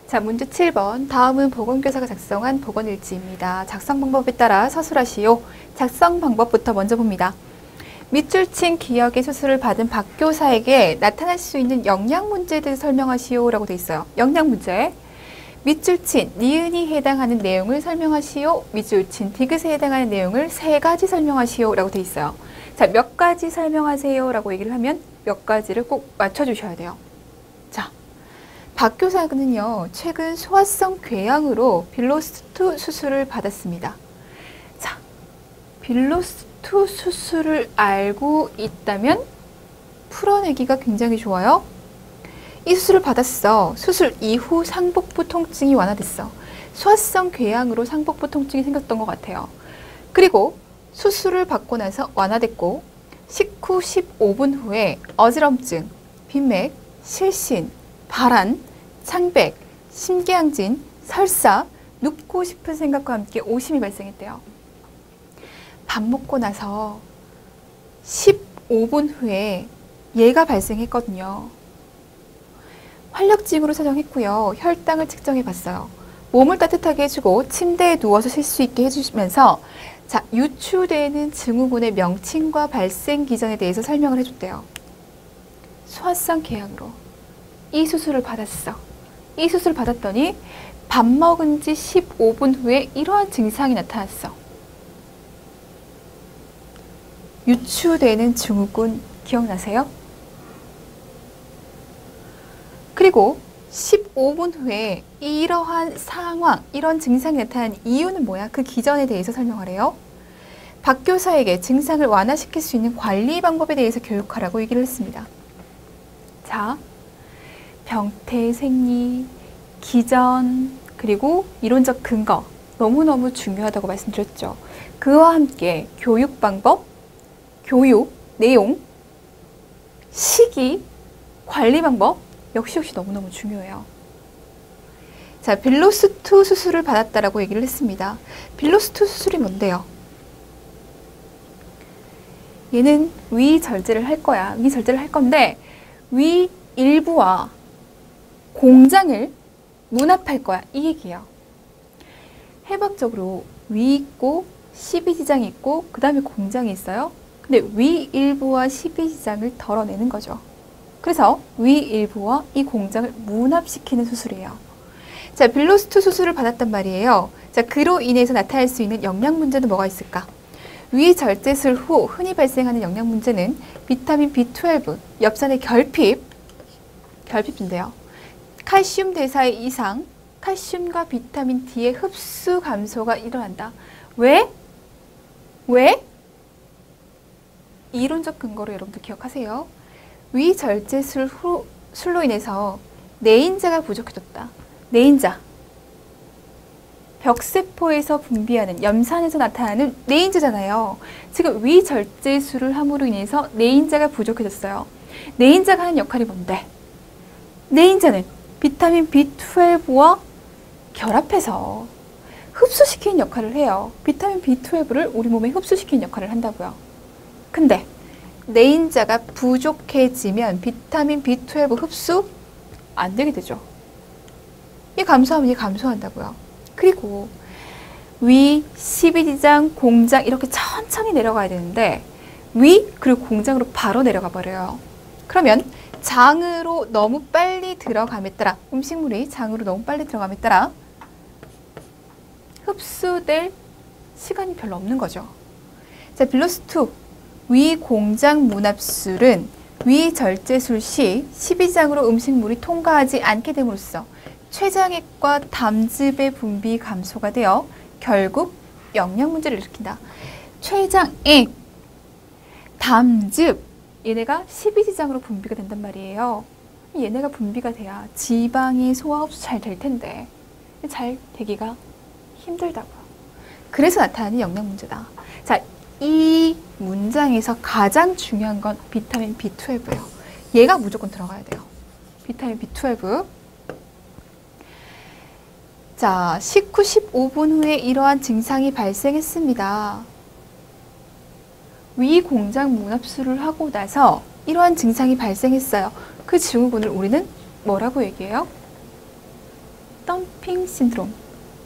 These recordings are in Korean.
자, 문제 7번. 다음은 보건교사가 작성한 보건일지입니다. 작성 방법에 따라 서술하시오. 작성 방법부터 먼저 봅니다. 밑줄 친 기억의 수술을 받은 박 교사에게 나타날 수 있는 영양 문제에 대해서 설명하시오 라고 돼 있어요. 영양 문제. 밑줄 친 니은이 해당하는 내용을 설명하시오. 밑줄 친 디귿에 해당하는 내용을 3가지 설명하시오 라고 돼 있어요. 자, 몇 가지 설명하세요 라고 얘기를 하면 몇 가지를 꼭 맞춰주셔야 돼요. 자, 박 교사는요, 최근 소화성 궤양으로 빌로스투 수술을 받았습니다. 자, 빌로스투 수술을 알고 있다면 풀어내기가 굉장히 좋아요. 이 수술을 받았어. 수술 이후 상복부 통증이 완화됐어. 소화성 궤양으로 상복부 통증이 생겼던 것 같아요. 그리고 수술을 받고 나서 완화됐고 식후 15분 후에 어지럼증, 빈맥, 실신, 발한, 창백, 심계항진, 설사, 눕고 싶은 생각과 함께 오심이 발생했대요. 밥 먹고 나서 15분 후에 얘가 발생했거든요. 활력증으로 사정했고요. 혈당을 측정해 봤어요. 몸을 따뜻하게 해주고 침대에 누워서 쉴 수 있게 해주면서 자, 유추되는 증후군의 명칭과 발생 기전에 대해서 설명을 해줬대요. 소화성 궤양으로 이 수술을 받았어. 이 수술을 받았더니 밥 먹은 지 15분 후에 이러한 증상이 나타났어. 유추되는 증후군 기억나세요? 그리고 15분 후에 이러한 상황, 이런 증상이 나타난 이유는 뭐야? 그 기전에 대해서 생활해요. 박 교사에게 증상을 완화시킬 수 있는 관리 방법에 대해서 교육하라고 얘기를 했습니다. 자, 병태 생리, 기전, 그리고 이론적 근거 너무너무 중요하다고 말씀드렸죠. 그와 함께 교육 방법, 교육, 내용, 시기, 관리 방법 역시 너무너무 중요해요. 자, 빌로스투 수술을 받았다라고 얘기를 했습니다. 빌로스투 수술이 뭔데요? 얘는 위절제를 할 거야. 위절제를 할 건데 위 일부와 공장을 문합할 거야. 이 얘기예요. 해박적으로 위 있고 12지장이 있고 그 다음에 공장이 있어요. 근데 위 일부와 12지장을 덜어내는 거죠. 그래서 위 일부와 이 공장을 문합시키는 수술이에요. 자, 빌로스투 수술을 받았단 말이에요. 자, 그로 인해서 나타날 수 있는 영양 문제는 뭐가 있을까? 위절제술 후 흔히 발생하는 영양 문제는 비타민 B12, 엽산의 결핍인데요. 칼슘 대사의 이상, 칼슘과 비타민 D의 흡수 감소가 일어난다. 왜? 이론적 근거로 여러분들 기억하세요. 위절제술로 인해서 내인자가 부족해졌다. 내인자. 벽세포에서 분비하는 염산에서 나타나는 내인자잖아요. 지금 위절제술을 함으로 인해서 내인자가 부족해졌어요. 내인자가 하는 역할이 뭔데? 내인자는 비타민 B12와 결합해서 흡수시키는 역할을 해요. 비타민 B12를 우리 몸에 흡수시키는 역할을 한다고요. 근데 내인자가 부족해지면 비타민 B12 흡수 안 되게 되죠. 이 감소하면 이 감소한다고요. 그리고 위, 12지장, 공장 이렇게 천천히 내려가야 되는데 위 그리고 공장으로 바로 내려가 버려요. 그러면 장으로 너무 빨리 들어감에 따라 음식물이 장으로 너무 빨리 들어감에 따라 흡수될 시간이 별로 없는 거죠. 자, 빌로스투 위 공장 문합술은 위절제술 시 12장으로 음식물이 통과하지 않게 됨으로써 췌장액과 담즙의 분비 감소가 되어 결국 영양 문제를 일으킨다. 췌장액, 담즙 얘네가 12지장으로 분비가 된단 말이에요. 얘네가 분비가 돼야 지방의 소화 흡수 잘 될 텐데 잘 되기가 힘들다고요. 그래서 나타나는 영양 문제다. 자, 이 문장에서 가장 중요한 건 비타민 B12예요. 얘가 무조건 들어가야 돼요. 비타민 B12. 자, 식후 15분 후에 이러한 증상이 발생했습니다. 위 공장 문합술을 하고 나서 이러한 증상이 발생했어요. 그 증후군을 우리는 뭐라고 얘기해요? 래핑 신드롬,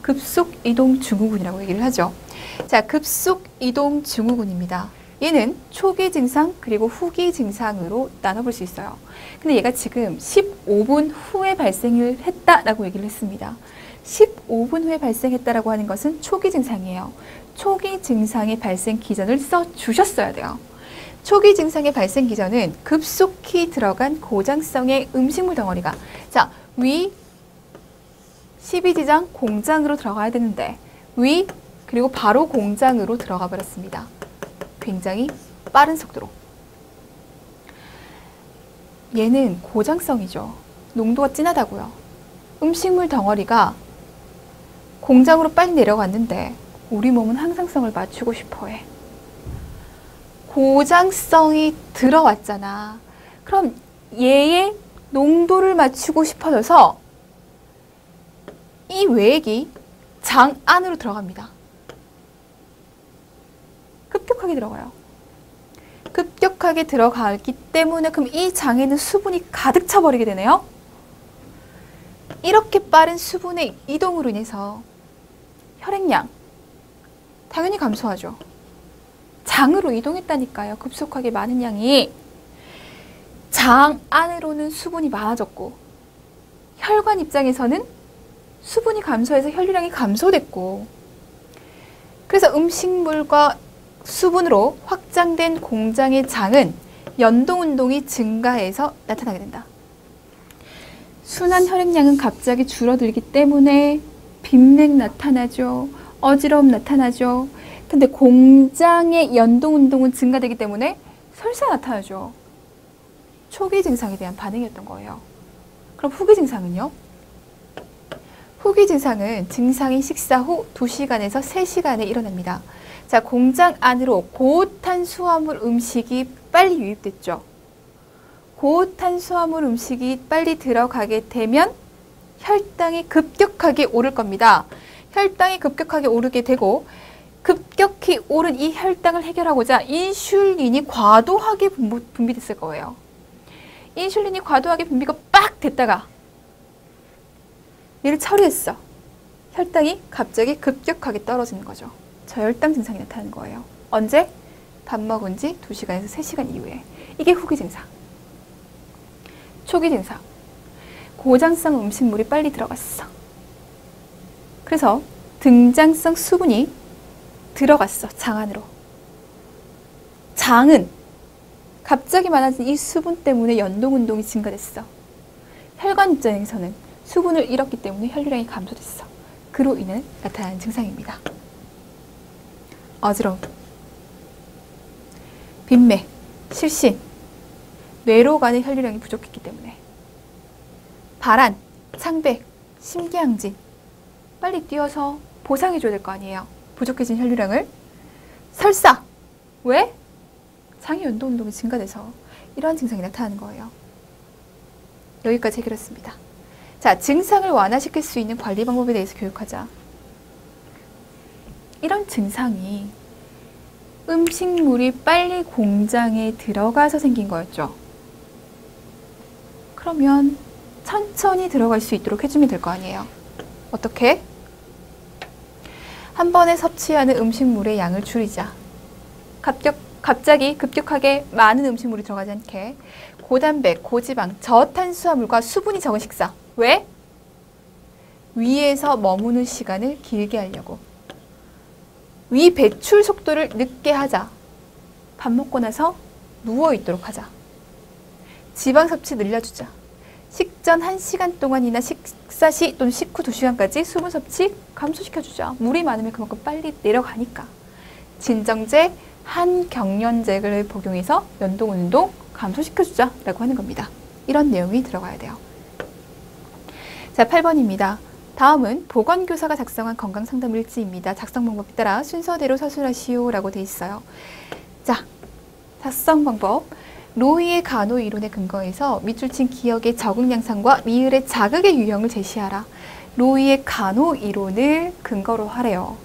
급속 이동 증후군이라고 얘기를 하죠. 자, 급속 이동 증후군입니다. 얘는 초기 증상 그리고 후기 증상으로 나눠볼 수 있어요. 근데 얘가 지금 15분 후에 발생을 했다라고 얘기를 했습니다. 15분 후에 발생했다라고 하는 것은 초기 증상이에요. 초기 증상의 발생 기전을 써주셨어야 돼요. 초기 증상의 발생 기전은 급속히 들어간 고장성의 음식물 덩어리가, 자, 위 12지장 공장으로 들어가야 되는데 위 그리고 바로 공장으로 들어가 버렸습니다. 굉장히 빠른 속도로. 얘는 고장성이죠. 농도가 진하다고요. 음식물 덩어리가 공장으로 빨리 내려갔는데 우리 몸은 항상성을 맞추고 싶어해. 고장성이 들어왔잖아. 그럼 얘의 농도를 맞추고 싶어져서 이 외액이 장 안으로 들어갑니다. 급격하게 들어가요. 급격하게 들어가기 때문에 그럼 이 장에는 수분이 가득 차버리게 되네요. 이렇게 빠른 수분의 이동으로 인해서 혈액량 당연히 감소하죠. 장으로 이동했다니까요. 급속하게 많은 양이. 장 안으로는 수분이 많아졌고 혈관 입장에서는 수분이 감소해서 혈류량이 감소됐고, 그래서 음식물과 수분으로 확장된 공장의 장은 연동운동이 증가해서 나타나게 된다. 순환 혈액량은 갑자기 줄어들기 때문에 빈맥 나타나죠. 어지러움 나타나죠. 근데 공장의 연동운동은 증가되기 때문에 설사 나타나죠. 초기 증상에 대한 반응이었던 거예요. 그럼 후기 증상은요? 후기 증상은 증상이 식사 후 2시간에서 3시간에 일어납니다. 자, 공장 안으로 고탄수화물 음식이 빨리 유입됐죠. 고탄수화물 음식이 빨리 들어가게 되면 혈당이 급격하게 오를 겁니다. 혈당이 급격하게 오르게 되고 급격히 오른 이 혈당을 해결하고자 인슐린이 과도하게 분비됐을 거예요. 인슐린이 과도하게 분비가 빡 됐다가 얘를 처리했어. 혈당이 갑자기 급격하게 떨어지는 거죠. 저혈당 증상이 나타나는 거예요. 언제? 밥 먹은 지 2시간에서 3시간 이후에. 이게 후기 증상. 초기 증상. 고장성 음식물이 빨리 들어갔어. 그래서 등장성 수분이 들어갔어. 장 안으로. 장은 갑자기 많아진 이 수분 때문에 연동운동이 증가됐어. 혈관 입장에서는 수분을 잃었기 때문에 혈류량이 감소됐어. 그로 인해 나타나는 증상입니다. 어지러움, 빈맥, 실신, 뇌로 가는 혈류량이 부족했기 때문에 발한, 창백, 심기항진 빨리 뛰어서 보상해줘야 될 거 아니에요. 부족해진 혈류량을. 설사, 왜? 장의 연동운동이 증가돼서 이러한 증상이 나타나는 거예요. 여기까지 해결했습니다. 자, 증상을 완화시킬 수 있는 관리 방법에 대해서 교육하자. 이런 증상이 음식물이 빨리 공장에 들어가서 생긴 거였죠. 그러면 천천히 들어갈 수 있도록 해주면 될 거 아니에요. 어떻게? 한 번에 섭취하는 음식물의 양을 줄이자. 갑자기 급격하게 많은 음식물이 들어가지 않게 고단백, 고지방, 저탄수화물과 수분이 적은 식사. 왜? 위에서 머무는 시간을 길게 하려고. 위 배출 속도를 늦게 하자. 밥 먹고 나서 누워있도록 하자. 지방 섭취 늘려주자. 식전 1시간 동안이나 식사 시 또는 식후 2시간까지 수분 섭취 감소시켜주자. 물이 많으면 그만큼 빨리 내려가니까. 진정제, 한경련제를 복용해서 연동운동 감소시켜주자 라고 하는 겁니다. 이런 내용이 들어가야 돼요. 자, 8번입니다. 다음은 보건교사가 작성한 건강상담일지입니다. 작성 방법에 따라 순서대로 서술하시오 라고 돼 있어요. 자, 작성 방법. 로이의 간호 이론에 근거해서 밑줄친 기억의 적응 양상과 미을의 자극의 유형을 제시하라. 로이의 간호 이론을 근거로 하래요.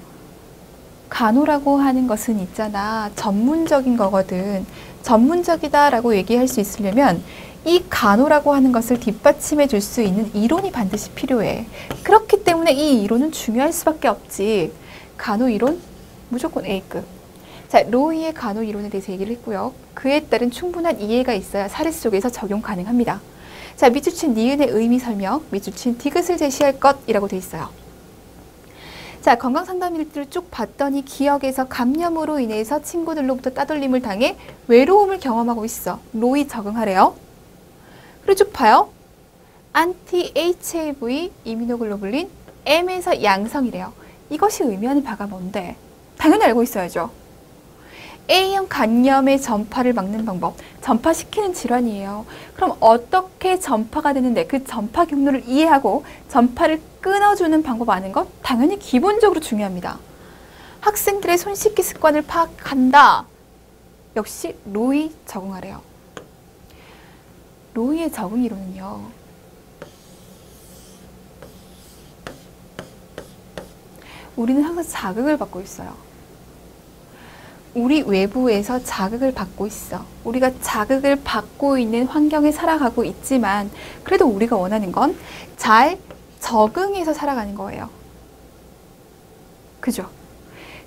간호라고 하는 것은 있잖아. 전문적인 거거든. 전문적이다라고 얘기할 수 있으려면 이 간호라고 하는 것을 뒷받침해 줄 수 있는 이론이 반드시 필요해. 그렇기 때문에 때문에 이 이론은 중요할 수밖에 없지. 간호 이론 무조건 A급. 자, 로이의 간호 이론에 대해서 얘기를 했고요. 그에 따른 충분한 이해가 있어야 사례 속에서 적용 가능합니다. 자, 밑줄친 니은의 의미 설명, 밑줄친 디귿을 제시할 것이라고 돼 있어요. 자, 건강상담 일지를 쭉 봤더니 기억에서 감염으로 인해서 친구들로부터 따돌림을 당해 외로움을 경험하고 있어. 로이 적응하래요. 그리고 쭉 봐요. 안티-HAV 이뮤노글로불린 M에서 양성이래요. 이것이 의미하는 바가 뭔데? 당연히 알고 있어야죠. A형 간염의 전파를 막는 방법, 전파시키는 질환이에요. 그럼 어떻게 전파가 되는데 그 전파 경로를 이해하고 전파를 끊어주는 방법 아는 것? 당연히 기본적으로 중요합니다. 학생들의 손 씻기 습관을 파악한다. 역시 로이 적응하래요. 로이의 적응 이론은요. 우리는 항상 자극을 받고 있어요. 우리 외부에서 자극을 받고 있어. 우리가 자극을 받고 있는 환경에 살아가고 있지만 그래도 우리가 원하는 건 잘 적응해서 살아가는 거예요. 그죠?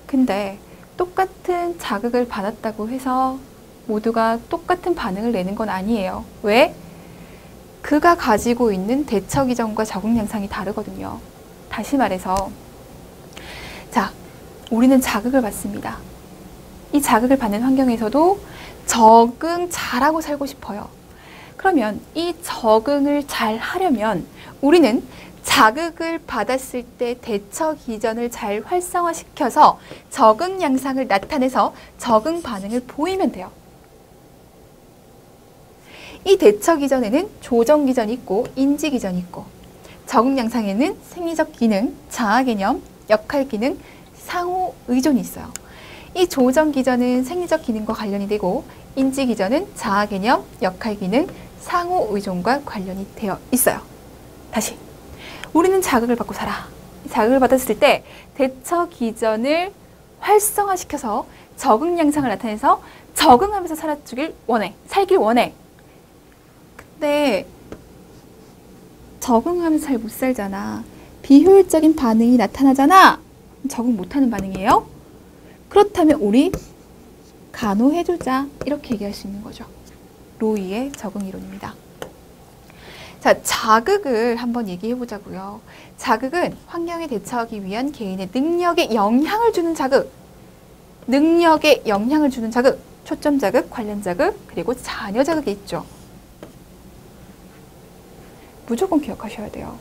근데 똑같은 자극을 받았다고 해서 모두가 똑같은 반응을 내는 건 아니에요. 왜? 그가 가지고 있는 대처 기전과 적응 양상이 다르거든요. 다시 말해서 자, 우리는 자극을 받습니다. 이 자극을 받는 환경에서도 적응 잘하고 살고 싶어요. 그러면 이 적응을 잘 하려면 우리는 자극을 받았을 때 대처 기전을 잘 활성화시켜서 적응 양상을 나타내서 적응 반응을 보이면 돼요. 이 대처 기전에는 조정 기전이 있고 인지 기전이 있고 적응 양상에는 생리적 기능, 자아 개념, 역할 기능, 상호 의존이 있어요. 이 조정 기전은 생리적 기능과 관련이 되고 인지 기전은 자아 개념, 역할 기능, 상호 의존과 관련이 되어 있어요. 다시. 우리는 자극을 받고 살아. 자극을 받았을 때 대처 기전을 활성화시켜서 적응 양상을 나타내서 적응하면서 살아주길 원해. 살길 원해. 근데 적응하면서 잘 못 살잖아. 비효율적인 반응이 나타나잖아. 적응 못하는 반응이에요. 그렇다면 우리 간호해주자. 이렇게 얘기할 수 있는 거죠. 로이의 적응 이론입니다. 자, 자극을 한번 얘기해 보자고요. 자극은 환경에 대처하기 위한 개인의 능력에 영향을 주는 자극. 능력에 영향을 주는 자극. 초점 자극, 관련 자극, 그리고 잔여 자극이 있죠. 무조건 기억하셔야 돼요.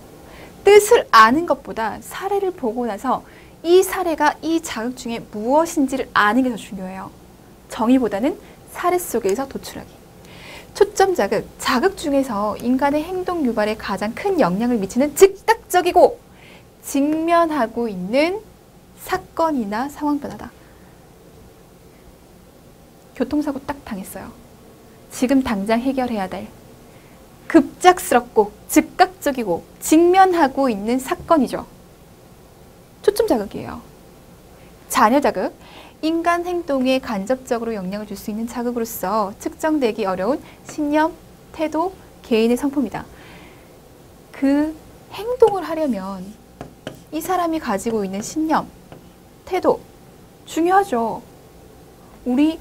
뜻을 아는 것보다 사례를 보고 나서 이 사례가 이 자극 중에 무엇인지를 아는 게 더 중요해요. 정의보다는 사례 속에서 도출하기. 초점 자극, 자극 중에서 인간의 행동 유발에 가장 큰 영향을 미치는 즉각적이고 직면하고 있는 사건이나 상황 변화다. 교통사고 딱 당했어요. 지금 당장 해결해야 될 급작스럽고 즉각적이고 직면하고 있는 사건이죠. 초점 자극이에요. 잔여 자극, 인간 행동에 간접적으로 영향을 줄 수 있는 자극으로서 측정되기 어려운 신념, 태도, 개인의 성품이다. 그 행동을 하려면 이 사람이 가지고 있는 신념, 태도 중요하죠. 우리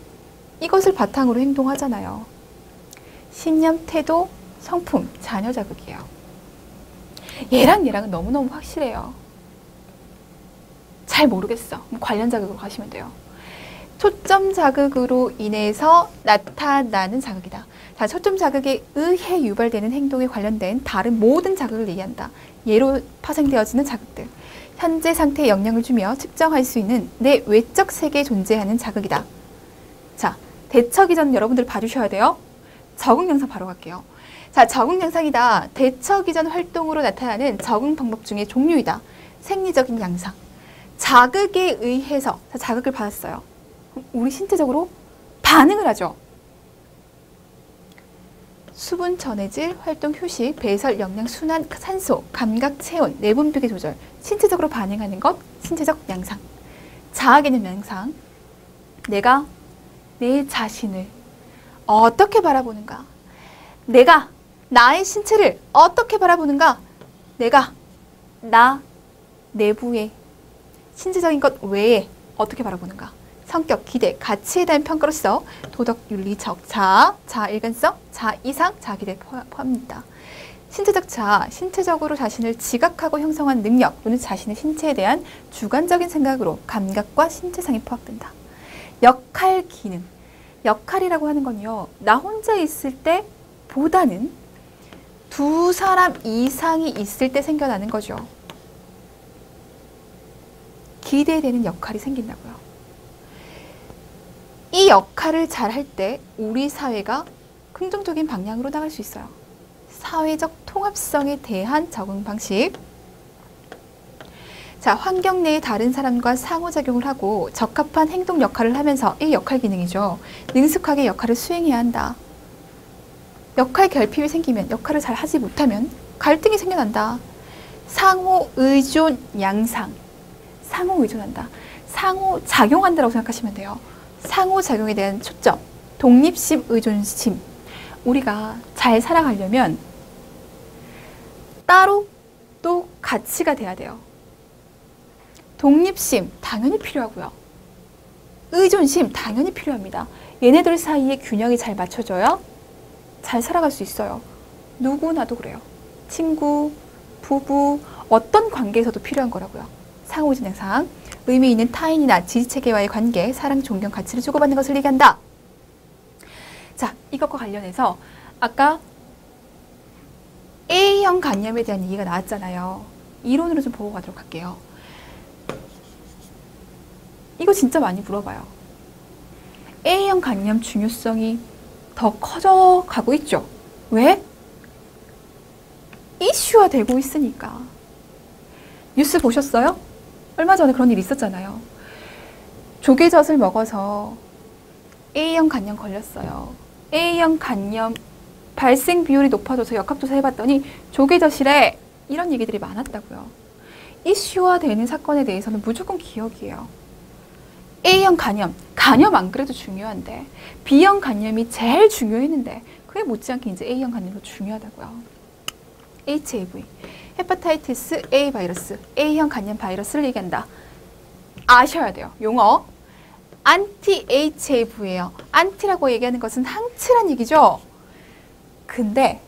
이것을 바탕으로 행동하잖아요. 신념, 태도, 성품, 잔여 자극이에요. 얘랑 얘랑은 너무너무 확실해요. 잘 모르겠어. 관련 자극으로 가시면 돼요. 초점 자극으로 인해서 나타나는 자극이다. 자, 초점 자극에 의해 유발되는 행동에 관련된 다른 모든 자극을 얘기한다. 예로 파생되어지는 자극들. 현재 상태에 영향을 주며 측정할 수 있는 내 외적 세계에 존재하는 자극이다. 자, 대처 기전 여러분들 봐주셔야 돼요. 적응 양상 바로 갈게요. 자, 적응 양상이다. 대처 기전 활동으로 나타나는 적응 방법 중에 종류이다. 생리적인 양상. 자극에 의해서 자극을 받았어요. 우리 신체적으로 반응을 하죠. 수분 전해질, 활동, 휴식, 배설, 영양, 순환, 산소, 감각, 체온, 내분비계 조절, 신체적으로 반응하는 것, 신체적 양상. 자아 개념 양상. 내가 내 자신을 어떻게 바라보는가? 내가 나의 신체를 어떻게 바라보는가? 내가 나 내부의 신체적인 것 외에 어떻게 바라보는가? 성격, 기대, 가치에 대한 평가로서 도덕, 윤리, 적자, 자아 일관성, 자아 이상, 자아 기대 포함합니다. 신체적 자아, 신체적으로 자신을 지각하고 형성한 능력 또는 자신의 신체에 대한 주관적인 생각으로 감각과 신체상이 포함된다. 역할, 기능. 역할이라고 하는 건요, 나 혼자 있을 때 보다는 두 사람 이상이 있을 때 생겨나는 거죠. 기대되는 역할이 생긴다고요. 이 역할을 잘 할 때 우리 사회가 긍정적인 방향으로 나갈 수 있어요. 사회적 통합성에 대한 적응 방식. 자, 환경 내의 다른 사람과 상호작용을 하고 적합한 행동 역할을 하면서 이 역할 기능이죠. 능숙하게 역할을 수행해야 한다. 역할 결핍이 생기면, 역할을 잘 하지 못하면 갈등이 생겨난다. 상호 의존 양상. 상호 의존한다. 상호 작용한다라고 생각하시면 돼요. 상호작용에 대한 초점, 독립심, 의존심. 우리가 잘 살아가려면 따로 또 가치가 돼야 돼요. 독립심 당연히 필요하고요. 의존심 당연히 필요합니다. 얘네들 사이에 균형이 잘 맞춰져야 잘 살아갈 수 있어요. 누구나도 그래요. 친구, 부부, 어떤 관계에서도 필요한 거라고요. 상호의존 양상. 의미 있는 타인이나 지지체계와의 관계, 사랑, 존경, 가치를 주고받는 것을 얘기한다. 자, 이것과 관련해서 아까 A형 간염에 대한 얘기가 나왔잖아요. 이론으로 좀 보고 가도록 할게요. 이거 진짜 많이 물어봐요. A형 간염 중요성이 더 커져가고 있죠. 왜? 이슈화 되고 있으니까. 뉴스 보셨어요? 얼마 전에 그런 일이 있었잖아요. 조개젓을 먹어서 A형 간염 걸렸어요. A형 간염 발생 비율이 높아져서 역학조사 해봤더니 조개젓이래, 이런 얘기들이 많았다고요. 이슈화되는 사건에 대해서는 무조건 기억이에요. A형 간염, 간염 안 그래도 중요한데 B형 간염이 제일 중요했는데 그게 못지않게 이제 A형 간염도 중요하다고요. HIV, 헤파타이티스 A 바이러스, A형 간염 바이러스를 얘기한다. 아셔야 돼요. 용어. 안티-HIV예요. 안티라고 얘기하는 것은 항체란 얘기죠. 근데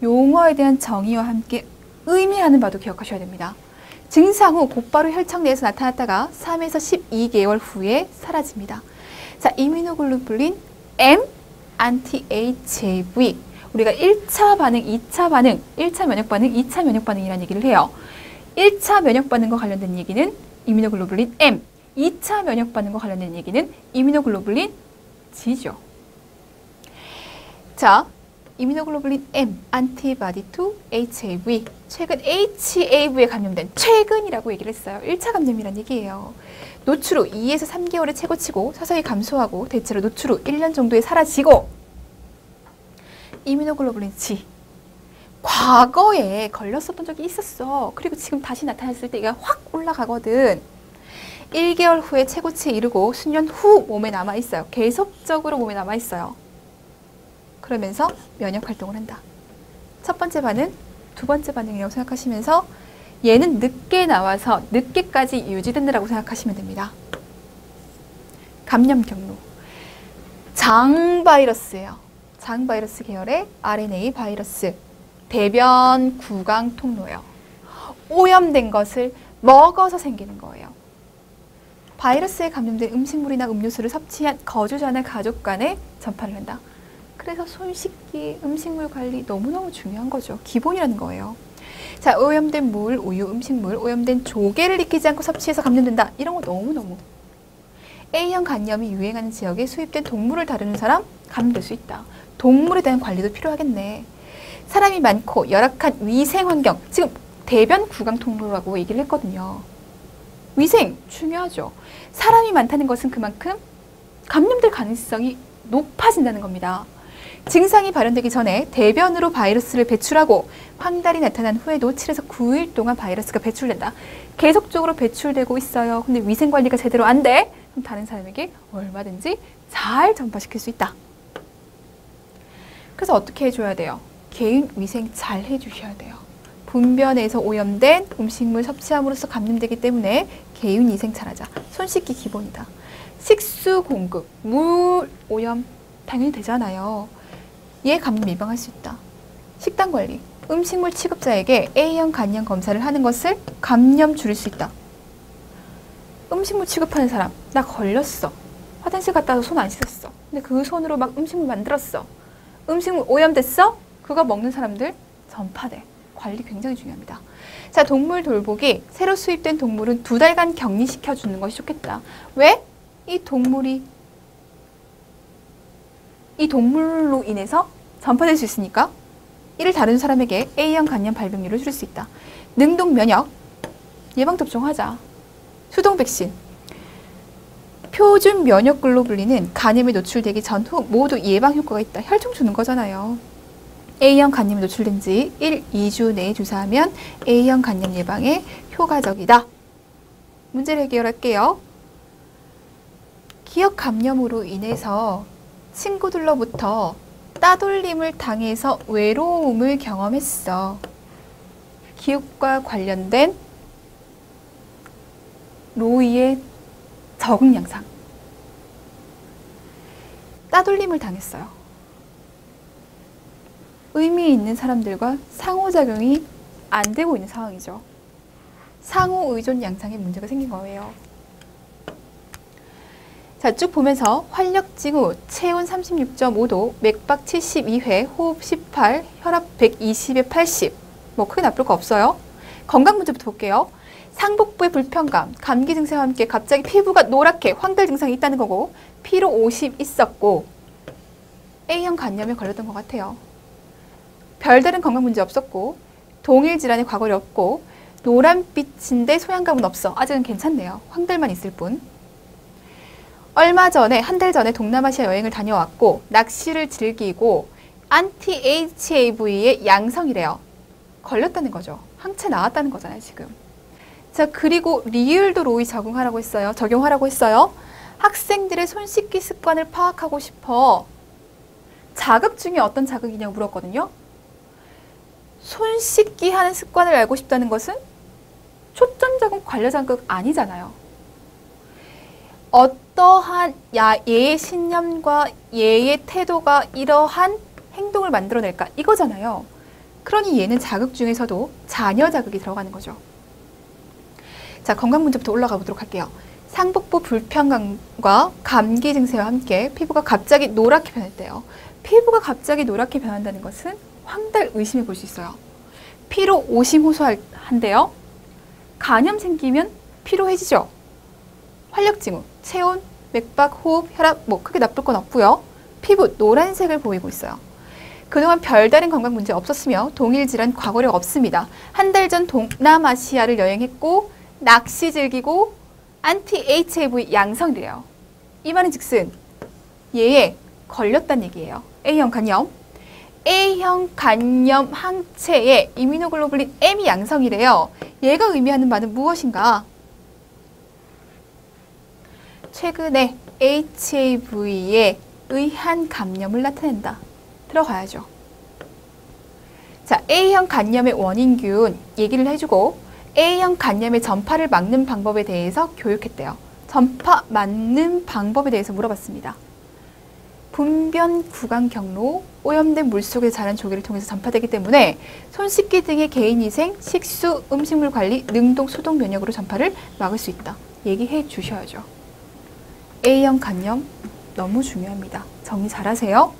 용어에 대한 정의와 함께 의미하는 바도 기억하셔야 됩니다. 증상 후 곧바로 혈청 내에서 나타났다가 3에서 12개월 후에 사라집니다. 자, 이뮤노글로불린 M, 안티-HIV. 우리가 1차 반응, 2차 반응, 1차 면역 반응, 2차 면역 반응이라는 얘기를 해요. 1차 면역 반응과 관련된 얘기는 이뮤노글로불린 M, 2차 면역 반응과 관련된 얘기는 이뮤노글로불린 G죠. 자, 이뮤노글로불린 M, 안티바디 투 HIV. 최근 HAV에 감염된, 최근이라고 얘기를 했어요. 1차 감염이란 얘기예요. 노출 후 2에서 3개월에 최고치고 서서히 감소하고 대체로 노출 후 1년 정도에 사라지고, 이뮤노글로불린 G. 과거에 걸렸었던 적이 있었어. 그리고 지금 다시 나타났을 때 이게 확 올라가거든. 1개월 후에 최고치에 이르고 수년 후 몸에 남아있어요. 계속적으로 몸에 남아있어요. 그러면서 면역 활동을 한다. 첫 번째 반응, 두 번째 반응이라고 생각하시면서 얘는 늦게 나와서 늦게까지 유지된다고 생각하시면 됩니다. 감염 경로. 장 바이러스예요. 장 바이러스 계열의 RNA 바이러스. 대변 구강 통로예요. 오염된 것을 먹어서 생기는 거예요. 바이러스에 감염된 음식물이나 음료수를 섭취한 거주자나 가족 간에 전파를 한다. 그래서 손 씻기, 음식물 관리 너무너무 중요한 거죠. 기본이라는 거예요. 자, 오염된 물, 우유, 음식물, 오염된 조개를 익히지 않고 섭취해서 감염된다. 이런 거 너무너무. A형 간염이 유행하는 지역에 수입된 동물을 다루는 사람, 감염될 수 있다. 동물에 대한 관리도 필요하겠네. 사람이 많고 열악한 위생 환경. 지금 대변 구강 통로라고 얘기를 했거든요. 위생 중요하죠. 사람이 많다는 것은 그만큼 감염될 가능성이 높아진다는 겁니다. 증상이 발현되기 전에 대변으로 바이러스를 배출하고 황달이 나타난 후에도 7에서 9일 동안 바이러스가 배출된다. 계속적으로 배출되고 있어요. 근데 위생관리가 제대로 안 돼? 그럼 다른 사람에게 얼마든지 잘 전파시킬 수 있다. 그래서 어떻게 해줘야 돼요? 개인 위생 잘 해주셔야 돼요. 분변에서 오염된 음식물 섭취함으로써 감염되기 때문에 개인위생 잘하자. 손 씻기 기본이다. 식수 공급, 물 오염 당연히 되잖아요. 얘 감염 예방할 수 있다. 식단 관리, 음식물 취급자에게 A형 간염 검사를 하는 것을 감염 줄일 수 있다. 음식물 취급하는 사람, 나 걸렸어. 화장실 갔다 와서 손 안 씻었어. 근데 그 손으로 막 음식물 만들었어. 음식물 오염됐어? 그거 먹는 사람들 전파돼. 관리 굉장히 중요합니다. 자, 동물 돌보기. 새로 수입된 동물은 2달간 격리시켜주는 것이 좋겠다. 왜? 이 동물로 인해서 전파될 수 있으니까 이를 다루는 사람에게 A형 간염 발병률을 줄일 수 있다. 능동 면역. 예방접종하자. 수동 백신. 표준 면역글로 불리는 간염에 노출되기 전후 모두 예방 효과가 있다. 혈중 주는 거잖아요. A형 간염에 노출된 지 1, 2주 내에 주사하면 A형 간염 예방에 효과적이다. 문제를 해결할게요. 기억 감염으로 인해서 친구들로부터 따돌림을 당해서 외로움을 경험했어. 기억과 관련된 로이의 적응 양상. 따돌림을 당했어요. 의미 있는 사람들과 상호작용이 안 되고 있는 상황이죠. 상호 의존 양상에 문제가 생긴 거예요. 자, 쭉 보면서 활력 징후, 체온 36.5도, 맥박 72회, 호흡 18, 혈압 120에 80. 뭐 크게 나쁠 거 없어요. 건강 문제부터 볼게요. 상복부의 불편감, 감기 증세와 함께 갑자기 피부가 노랗게 황달 증상이 있다는 거고, 피로 50 있었고, A형 간염에 걸렸던 것 같아요. 별다른 건강 문제 없었고, 동일 질환의 과거리 없고, 노란빛인데 소양감은 없어. 아직은 괜찮네요. 황달만 있을 뿐. 얼마 전에, 한 달 전에 동남아시아 여행을 다녀왔고, 낚시를 즐기고, anti-HAV의 양성이래요. 걸렸다는 거죠. 항체 나왔다는 거잖아요, 지금. 자, 그리고 리을도 로이 적용하라고 했어요. 학생들의 손 씻기 습관을 파악하고 싶어. 자극 중에 어떤 자극이냐고 물었거든요. 손 씻기 하는 습관을 알고 싶다는 것은 초점 자극, 관련 자극 아니잖아요. 어떠한 얘의 신념과 얘의 태도가 이러한 행동을 만들어낼까? 이거잖아요. 그러니 얘는 자극 중에서도 잔여 자극이 들어가는 거죠. 자, 건강 문제부터 올라가 보도록 할게요. 상복부 불편감과 감기 증세와 함께 피부가 갑자기 노랗게 변했대요. 피부가 갑자기 노랗게 변한다는 것은 황달 의심해 볼 수 있어요. 피로 오심호소한데요. 간염 생기면 피로해지죠. 활력 징후, 체온, 맥박, 호흡, 혈압 뭐 크게 나쁠 건 없고요. 피부 노란색을 보이고 있어요. 그동안 별다른 건강 문제 없었으며 동일 질환 과거력 없습니다. 한 달 전 동남아시아를 여행했고 낚시 즐기고 anti-HAV 양성이래요. 이 말은 즉슨 얘에 걸렸다는 얘기예요. A형 간염. A형 간염 항체에 이뮤노글로불린 M이 양성이래요. 얘가 의미하는 바는 무엇인가? 최근에 HAV에 의한 감염을 나타낸다. 들어가야죠. 자, A형 간염의 원인균 얘기를 해주고 A형 간염의 전파를 막는 방법에 대해서 교육했대요. 전파 막는 방법에 대해서 물어봤습니다. 분변 구강 경로, 오염된 물속에 자란 조개를 통해서 전파되기 때문에 손 씻기 등의 개인위생, 식수, 음식물 관리, 능동, 소독 면역으로 전파를 막을 수 있다. 얘기해 주셔야죠. A형 간염 너무 중요합니다. 정리 잘하세요.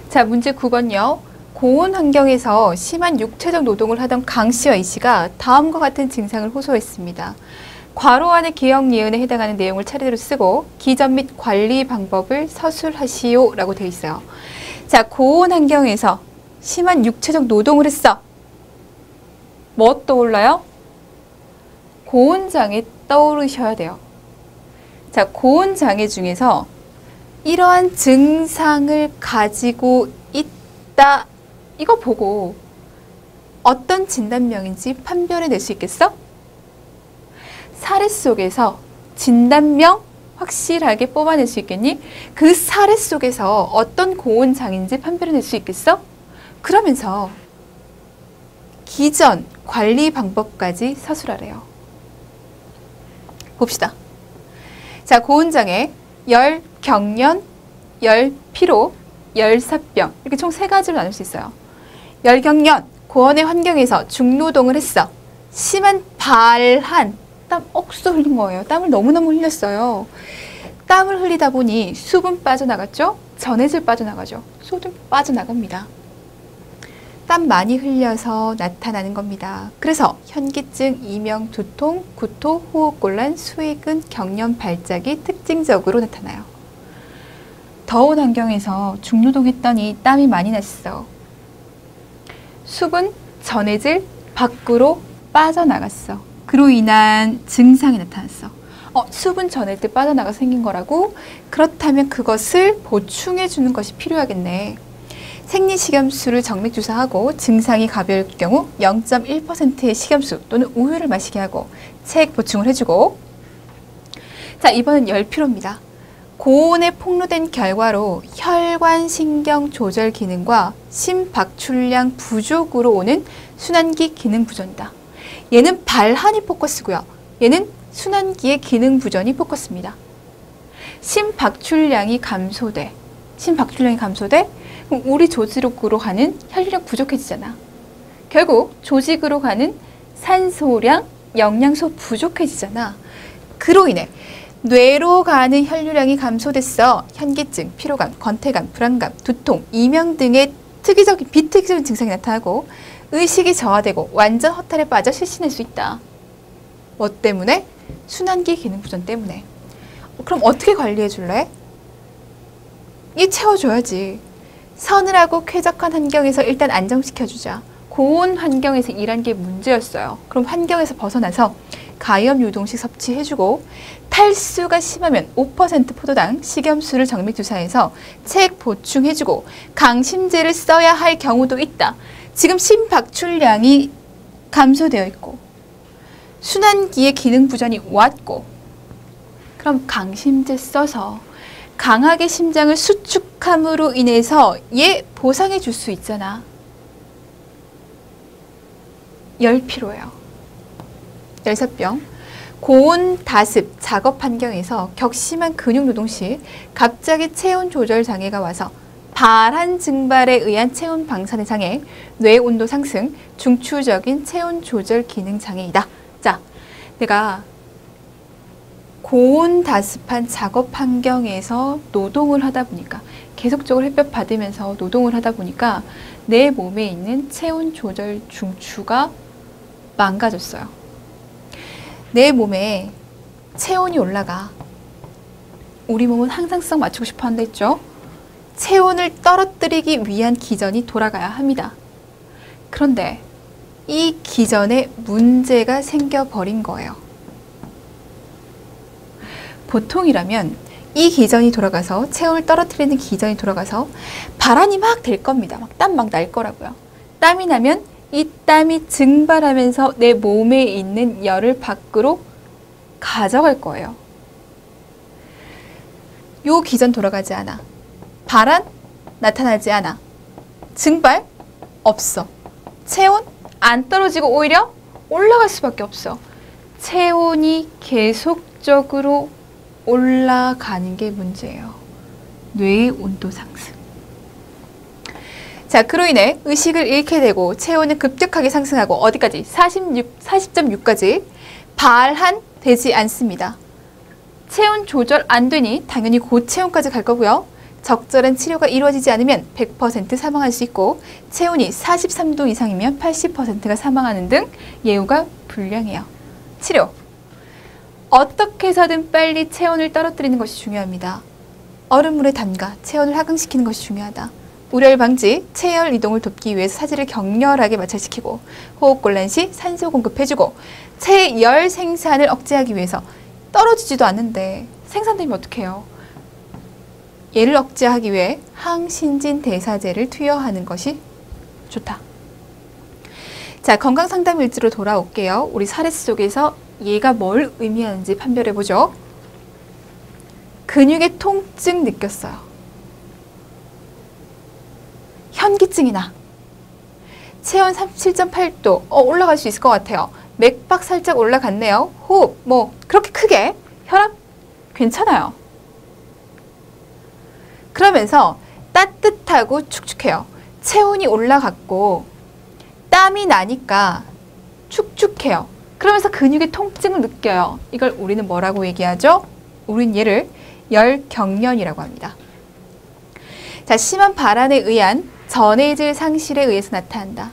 자, 문제 9번요. 고온 환경에서 심한 육체적 노동을 하던 강씨와 이씨가 다음과 같은 증상을 호소했습니다. 괄호 안에 기억 니은에 해당하는 내용을 차례대로 쓰고 기전 및 관리 방법을 서술하시오 라고 되어 있어요. 자, 고온 환경에서 심한 육체적 노동을 했어. 뭐 떠올라요? 고온장애 떠오르셔야 돼요. 자, 고온장애 중에서 이러한 증상을 가지고 있다. 이거 보고 어떤 진단명인지 판별해낼 수 있겠어? 사례 속에서 진단명 확실하게 뽑아낼 수 있겠니? 그 사례 속에서 어떤 고온장애인지 판별해낼 수 있겠어? 그러면서 기전 관리 방법까지 서술하래요. 봅시다. 자, 고운장애, 열 경련, 열 피로, 열사병 이렇게 총 3가지로 나눌 수 있어요. 열 경련, 고온의 환경에서 중노동을 했어. 심한 발한, 땀 억수 흘린 거예요. 땀을 너무너무 흘렸어요. 땀을 흘리다 보니 수분 빠져나갔죠? 전해질 빠져나가죠. 소금 빠져나갑니다. 땀 많이 흘려서 나타나는 겁니다. 그래서 현기증, 이명, 두통, 구토, 호흡곤란, 수액은, 경련, 발작이 특징적으로 나타나요. 더운 환경에서 중노동했더니 땀이 많이 났어. 수분, 전해질, 밖으로 빠져나갔어. 그로 인한 증상이 나타났어. 수분 전해질 빠져나가 생긴 거라고? 그렇다면 그것을 보충해 주는 것이 필요하겠네. 생리식염수를 정맥주사하고 증상이 가벼울 경우 0.1%의 식염수 또는 우유를 마시게 하고 책 보충을 해주고. 자, 이번엔 열피로입니다. 고온에 폭로된 결과로 혈관신경 조절 기능과 심박출량 부족으로 오는 순환기 기능 부전이다. 얘는 발한이 포커스고요. 얘는 순환기의 기능 부전이 포커스입니다. 심박출량이 감소돼. 그럼 우리 조직으로 가는 혈류량 부족해지잖아. 결국 조직으로 가는 산소량, 영양소 부족해지잖아. 그로 인해 뇌로 가는 혈류량이 감소됐어. 현기증, 피로감, 권태감, 불안감, 두통, 이명 등의 비특이적인 증상이 나타나고 의식이 저하되고 완전 허탈에 빠져 실신할 수 있다. 뭐 때문에? 순환기 기능 부전 때문에. 그럼 어떻게 관리해 줄래? 이 채워줘야지. 서늘하고 쾌적한 환경에서 일단 안정시켜주자. 고온 환경에서 일한 게 문제였어요. 그럼 환경에서 벗어나서 가염 유동식 섭취해주고, 탈수가 심하면 5% 포도당 식염수를 정맥주사해서 책 보충해주고, 강심제를 써야 할 경우도 있다. 지금 심박출량이 감소되어 있고 순환기의 기능 부전이 왔고, 그럼 강심제 써서 강하게 심장을 수축함으로 인해서 얘 보상해 줄 수 있잖아. 열피로예요. 열사병. 고온 다습 작업 환경에서 격심한 근육 노동 시 갑자기 체온 조절 장애가 와서 발한 증발에 의한 체온 방사능 장애, 뇌 온도 상승, 중추적인 체온 조절 기능 장애이다. 자, 내가 고온 다습한 작업 환경에서 노동을 하다 보니까, 계속적으로 햇볕 받으면서 노동을 하다 보니까 내 몸에 있는 체온 조절 중추가 망가졌어요. 내 몸에 체온이 올라가. 우리 몸은 항상성 맞추고 싶어 한다 했죠? 체온을 떨어뜨리기 위한 기전이 돌아가야 합니다. 그런데 이 기전에 문제가 생겨버린 거예요. 보통이라면 이 기전이 돌아가서, 체온을 떨어뜨리는 기전이 돌아가서 발한이 막 될 겁니다. 막 땀 막 날 거라고요. 땀이 나면 이 땀이 증발하면서 내 몸에 있는 열을 밖으로 가져갈 거예요. 요 기전 돌아가지 않아. 발한 나타나지 않아. 증발 없어. 체온 안 떨어지고 오히려 올라갈 수밖에 없어. 체온이 계속적으로 올라가는 게 문제예요. 뇌의 온도 상승. 자, 그로 인해 의식을 잃게 되고 체온은 급격하게 상승하고 어디까지? 40.6까지 발한 되지 않습니다. 체온 조절 안 되니 당연히 고체온까지 갈 거고요. 적절한 치료가 이루어지지 않으면 100% 사망할 수 있고, 체온이 43도 이상이면 80%가 사망하는 등 예후가 불량해요. 치료. 어떻게 해서든 빨리 체온을 떨어뜨리는 것이 중요합니다. 얼음물에 담가 체온을 하강시키는 것이 중요하다. 우열 방지, 체열 이동을 돕기 위해서 사지를 격렬하게 마찰시키고, 호흡곤란 시 산소 공급해주고, 체열 생산을 억제하기 위해서 떨어지지도 않는데 생산되면 어떡해요? 얘를 억제하기 위해 항신진 대사제를 투여하는 것이 좋다. 자, 건강상담 일지로 돌아올게요. 우리 사례 속에서 얘가 뭘 의미하는지 판별해보죠. 근육의 통증 느꼈어요. 현기증이나 체온 37.8도. 올라갈 수 있을 것 같아요. 맥박 살짝 올라갔네요. 호흡, 그렇게 크게. 혈압 괜찮아요. 그러면서 따뜻하고 축축해요. 체온이 올라갔고 땀이 나니까 축축해요. 그러면서 근육의 통증을 느껴요. 이걸 우리는 뭐라고 얘기하죠? 우린 얘를 열경련이라고 합니다. 자, 심한 발한에 의한 전해질 상실에 의해서 나타난다.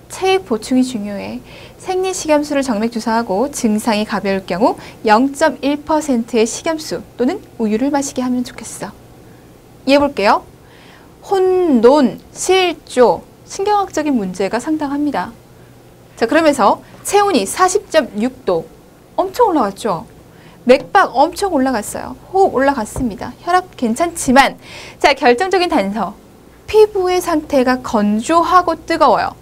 체액 보충이 중요해. 생리식염수를 정맥 주사하고 증상이 가벼울 경우 0.1%의 식염수 또는 우유를 마시게 하면 좋겠어. 이해해 볼게요. 혼돈, 실조, 신경학적인 문제가 상당합니다. 자, 그러면서 체온이 40.6도 엄청 올라갔죠. 맥박 엄청 올라갔어요. 호흡 올라갔습니다. 혈압 괜찮지만 자, 결정적인 단서. 피부의 상태가 건조하고 뜨거워요.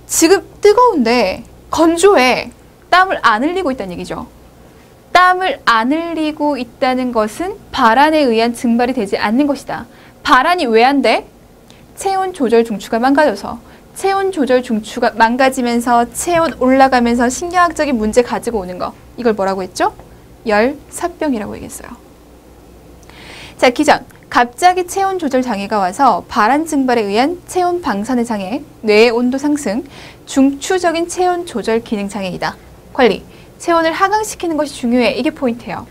지금 뜨거운데 건조해. 땀을 안 흘리고 있다는 얘기죠. 땀을 안 흘리고 있다는 것은 발한에 의한 증발이 되지 않는 것이다. 발한이 왜 안 돼? 체온 조절 중추가 망가져서. 체온 조절 중추가 망가지면서 체온 올라가면서 신경학적인 문제 가지고 오는 거. 이걸 뭐라고 했죠? 열사병이라고 얘기했어요. 자, 기전. 갑자기 체온 조절 장애가 와서 발한 증발에 의한 체온 방사능 장애, 뇌의 온도 상승, 중추적인 체온 조절 기능 장애이다. 관리. 체온을 하강시키는 것이 중요해. 이게 포인트예요.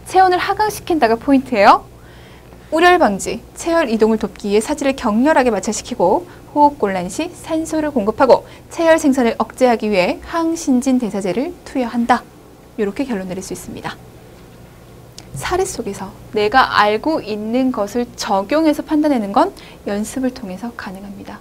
체온을 하강시킨다가 포인트예요. 우열 방지, 체열 이동을 돕기 위해 사지를 격렬하게 마찰시키고 호흡 곤란 시 산소를 공급하고 체열 생산을 억제하기 위해 항신진 대사제를 투여한다. 이렇게 결론 내릴 수 있습니다. 사례 속에서 내가 알고 있는 것을 적용해서 판단하는 건 연습을 통해서 가능합니다.